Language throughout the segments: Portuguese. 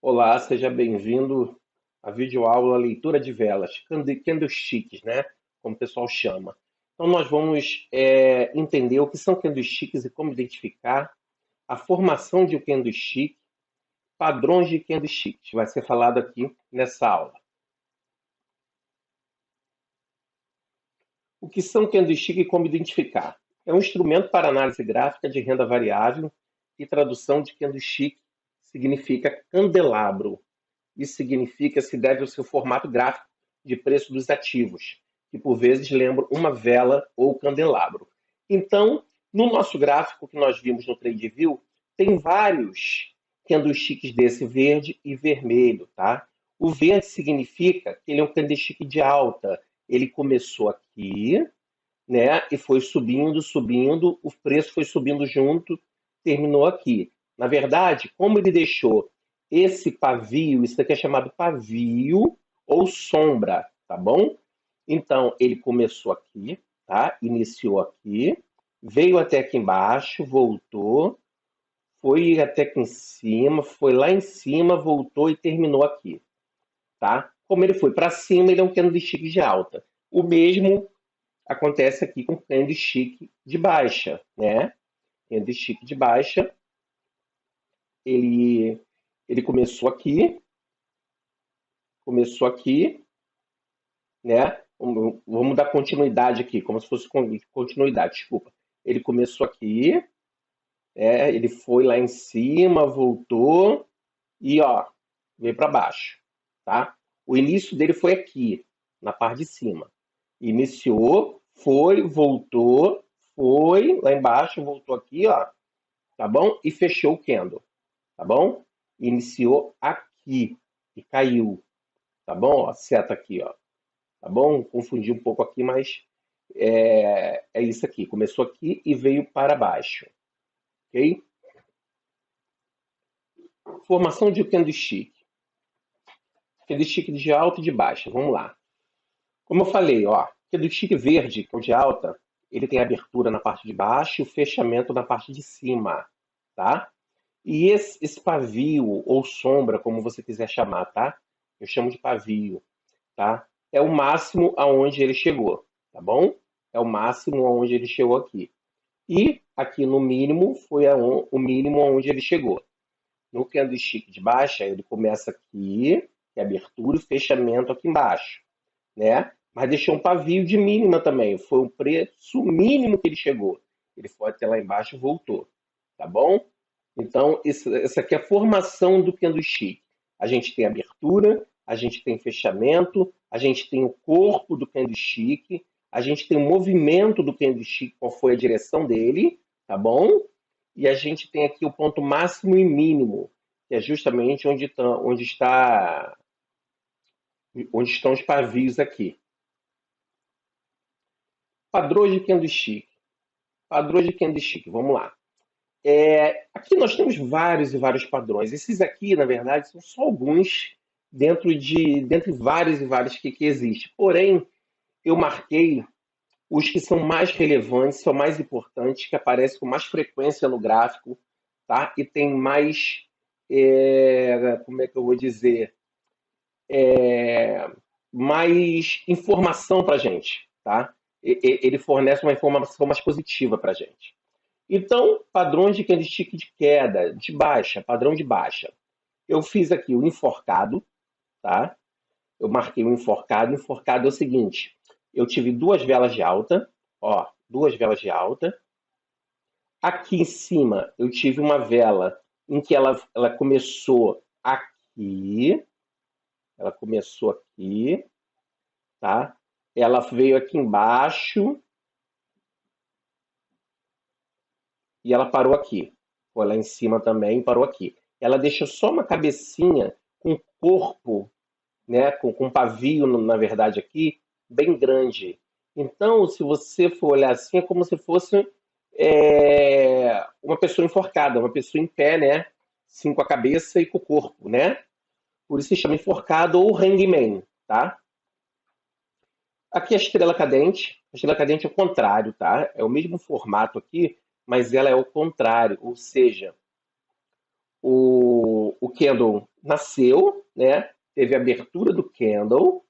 Olá, seja bem-vindo à videoaula Leitura de Velas, candlesticks, né? Como o pessoal chama. Então, nós vamos entender o que são candlesticks e como identificar a formação de um candlestick, padrões de candlesticks. Vai ser falado aqui nessa aula. O que são candlesticks e como identificar? É um instrumento para análise gráfica de renda variável e tradução de candlestick significa candelabro. Isso significa se deve ao seu formato gráfico de preço dos ativos, que por vezes lembram uma vela ou candelabro. Então, no nosso gráfico que nós vimos no TradingView, tem vários candlesticks desse verde e vermelho, tá? O verde significa que ele é um candlestick de alta. Ele começou aqui, né? E foi subindo, subindo, o preço foi subindo junto, terminou aqui. Na verdade, como ele deixou esse pavio, isso aqui é chamado pavio ou sombra, tá bom? Então, ele começou aqui, tá? Iniciou aqui, veio até aqui embaixo, voltou, foi até aqui em cima, foi lá em cima, voltou e terminou aqui, tá? Como ele foi para cima, ele é um candlestick de alta. O mesmo acontece aqui com candlestick de baixa, né? Candlestick de baixa, ele, ele começou aqui, né? Vamos dar continuidade aqui, como se fosse continuidade, desculpa. Ele começou aqui, ele foi lá em cima, voltou e ó, veio para baixo, tá? O início dele foi aqui, na parte de cima. Iniciou, foi, voltou, foi lá embaixo, voltou aqui, ó, tá bom? E fechou o candle, tá bom? Iniciou aqui e caiu, tá bom? Ó, seta aqui, ó, tá bom? Confundi um pouco aqui, mas é isso aqui. Começou aqui e veio para baixo, ok? Formação de candlestick. Candlestick de alta e de baixa. Vamos lá. Como eu falei, ó, candlestick verde, que é o de alta, ele tem abertura na parte de baixo e o fechamento na parte de cima, tá? E esse pavio ou sombra, como você quiser chamar, tá? Eu chamo de pavio, tá? É o máximo aonde ele chegou, tá bom? É o máximo aonde ele chegou aqui. E aqui no mínimo foi o mínimo aonde ele chegou. No candlestick de baixa, ele começa aqui, que é abertura e fechamento aqui embaixo, né? Mas deixou um pavio de mínima também. Foi um preço mínimo que ele chegou. Ele foi até lá embaixo e voltou, tá bom? Então, essa aqui é a formação do candlestick. A gente tem abertura, a gente tem fechamento, a gente tem o corpo do candlestick, a gente tem o movimento do candlestick, qual foi a direção dele, tá bom? E a gente tem aqui o ponto máximo e mínimo, que é justamente onde estão os pavios aqui. Padrões de candlestick. Padrões de candlestick, vamos lá. Aqui nós temos vários e vários padrões. Esses aqui, na verdade, são só alguns dentre vários e vários que existem. Porém, eu marquei os que são mais relevantes, são mais importantes, que aparecem com mais frequência no gráfico, tá? E tem mais, como é que eu vou dizer, mais informação para a gente, tá? Ele fornece uma informação mais positiva para a gente. Então, padrões de candlestick de queda, de baixa, padrão de baixa. Eu fiz aqui o enforcado, tá? Eu marquei o enforcado. Enforcado é o seguinte: eu tive duas velas de alta, ó, duas velas de alta. Aqui em cima eu tive uma vela em que ela começou aqui, ela começou aqui, tá? Ela veio aqui embaixo e ela parou aqui. Foi lá em cima também, parou aqui. Ela deixou só uma cabecinha com corpo, né, com um pavio, na verdade, aqui, bem grande. Então, se você for olhar assim, é como se fosse uma pessoa enforcada, uma pessoa em pé, né? Assim, com a cabeça e com o corpo, né? Por isso se chama enforcado ou hangman, tá? Aqui a estrela cadente é o contrário, tá? É o mesmo formato aqui, mas ela é o contrário, ou seja, o candle nasceu, né? Teve a abertura do candle,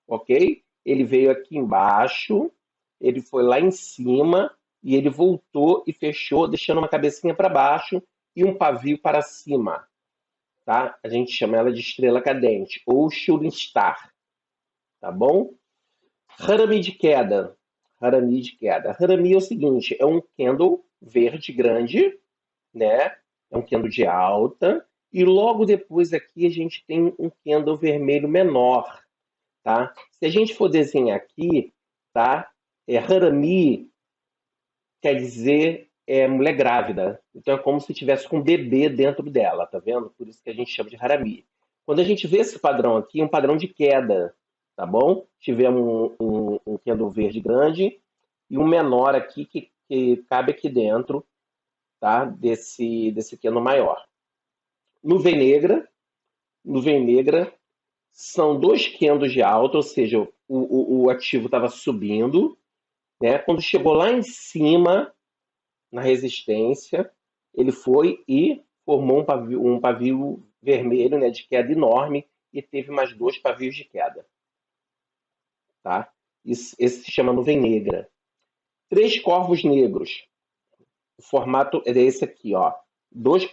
ok? Ele veio aqui embaixo, ele foi lá em cima e ele voltou e fechou, deixando uma cabecinha para baixo e um pavio para cima, tá? A gente chama ela de estrela cadente ou shooting star, tá bom? Harami de queda. Harami de queda. Harami é o seguinte, é um candle verde grande, né? É um candle de alta. E logo depois aqui a gente tem um candle vermelho menor, tá? Se a gente for desenhar aqui, tá? Harami quer dizer mulher grávida. Então é como se tivesse com um bebê dentro dela, tá vendo? Por isso que a gente chama de harami. Quando a gente vê esse padrão aqui, é um padrão de queda, tá bom? Tivemos um candle verde grande e um menor aqui que cabe aqui dentro, tá? Desse candle maior. Nuvem negra são dois candles de alta, ou seja, o ativo estava subindo, né? Quando chegou lá em cima, na resistência, ele foi e formou um pavio vermelho, né, de queda enorme e teve mais dois pavios de queda. Tá? Esse se chama nuvem negra. Três corvos negros. O formato é esse aqui, ó. Dois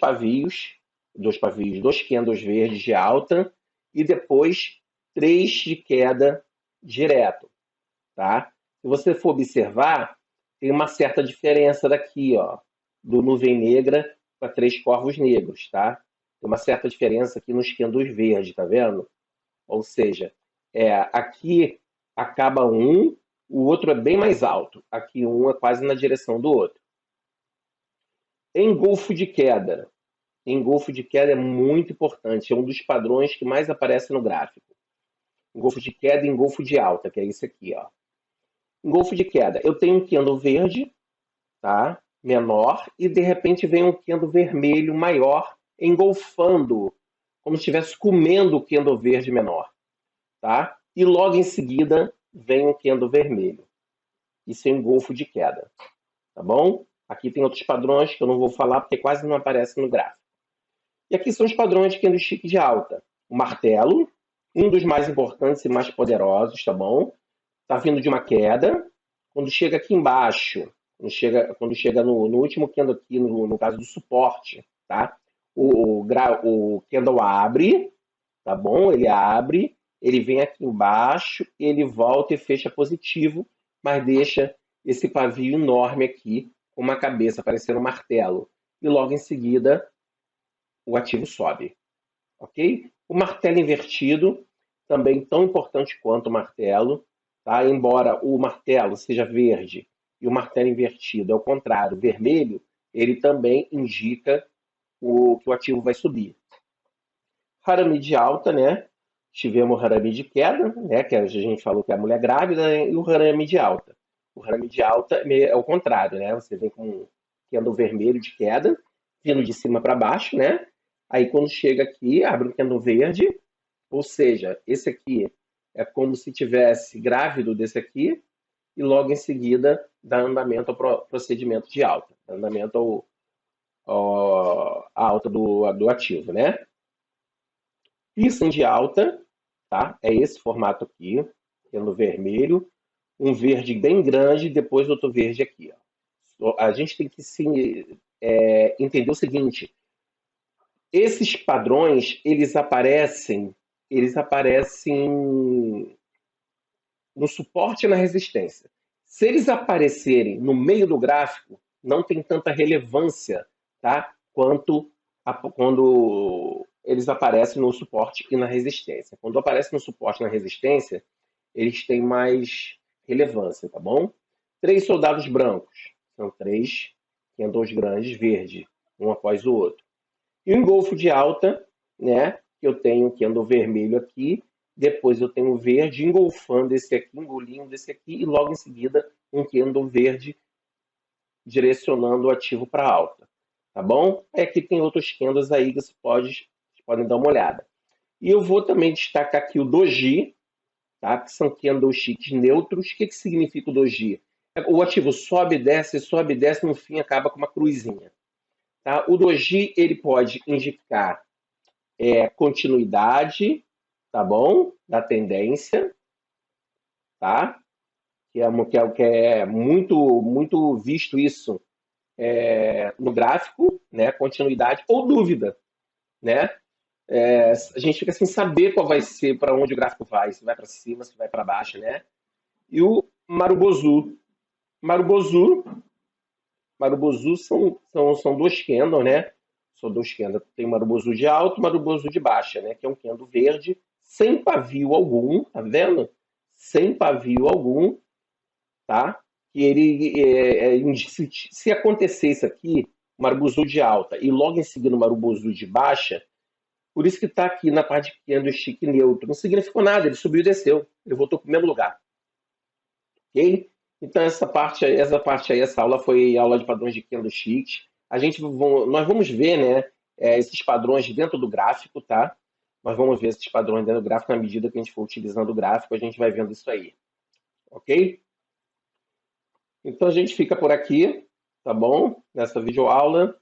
candles verdes de alta e depois três de queda direto, tá? Se você for observar, tem uma certa diferença daqui, ó, do nuvem negra para três corvos negros, tá? Tem uma certa diferença aqui nos candles verdes, tá vendo? Ou seja, aqui acaba um, o outro é bem mais alto. Aqui um é quase na direção do outro. Engolfo de queda. Engolfo de queda é muito importante, é um dos padrões que mais aparece no gráfico. Engolfo de queda e engolfo de alta, que é isso aqui, ó. Engolfo de queda. Eu tenho um candle verde, tá? Menor, e de repente vem um candle vermelho maior engolfando, como se estivesse comendo o candle verde menor, tá? E logo em seguida vem um candle vermelho. Isso é engolfo de queda, tá bom? Aqui tem outros padrões que eu não vou falar porque quase não aparecem no gráfico. E aqui são os padrões de candlestick de alta. O martelo, um dos mais importantes e mais poderosos, tá bom? Tá vindo de uma queda. Quando chega aqui embaixo, quando chega no último candle aqui, no caso do suporte, tá? O candle abre, tá bom? Ele abre, ele vem aqui embaixo, ele volta e fecha positivo, mas deixa esse pavio enorme aqui, com uma cabeça parecendo um martelo. E logo em seguida, o ativo sobe, ok? O martelo invertido, também tão importante quanto o martelo, tá? Embora o martelo seja verde e o martelo invertido é o contrário, vermelho, ele também indica que o ativo vai subir. Harami de alta, né? Tivemos o harami de queda, né? Que a gente falou que é a mulher grávida, né? E o harami de alta. O harami de alta é o contrário, né? Você vem com um candle vermelho de queda, vindo de cima para baixo, né? Aí quando chega aqui, abre um candle verde, ou seja, esse aqui é como se tivesse grávido desse aqui, e logo em seguida dá andamento ao procedimento de alta, dá andamento à alta do ativo, né? Piston de alta, tá? É esse formato aqui, no vermelho, um verde bem grande, depois outro verde aqui, ó. A gente tem que entender o seguinte: esses padrões eles aparecem no suporte e na resistência. Se eles aparecerem no meio do gráfico, não tem tanta relevância, tá? Quanto quando eles aparecem no suporte e na resistência. Quando aparecem no suporte e na resistência, eles têm mais relevância, tá bom? Três soldados brancos. São três candles grandes verde, um após o outro. E o engolfo de alta, né? Eu tenho um candle vermelho aqui, depois eu tenho o verde engolfando esse aqui, engolindo esse aqui, e logo em seguida um candle verde direcionando o ativo para alta. Tá bom? Aqui tem outros candles aí que vocês podem dar uma olhada. E eu vou também destacar aqui o doji, tá? Que são candlesticks neutros. O que significa o doji? O ativo sobe, desce, no fim acaba com uma cruzinha. Tá? O doji ele pode indicar continuidade, tá bom? Da tendência, tá? Que é muito visto isso no gráfico, né? Continuidade ou dúvida, né? A gente fica sem saber qual vai ser, para onde o gráfico vai, se vai para cima, se vai para baixo, né? E o Marubozu. Marubozu, Marubozu são dois candles, né? São dois candles. Tem o Marubozu de alto e o Marubozu de baixa, né? Que é um candle verde, sem pavio algum, tá vendo? Sem pavio algum, tá? Que ele, se acontecer isso aqui, Marubozu de alta e logo em seguida o Marubozu de baixa, por isso que está aqui na parte de candlestick neutro. Não significou nada, ele subiu e desceu. Ele voltou para o mesmo lugar. Ok? Então essa aula foi aula de padrões de candlestick. Nós vamos ver, né, esses padrões dentro do gráfico, tá? Nós vamos ver esses padrões dentro do gráfico na medida que a gente for utilizando o gráfico, a gente vai vendo isso aí. Ok? Então a gente fica por aqui, tá bom? Nessa videoaula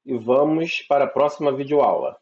e vamos para a próxima videoaula.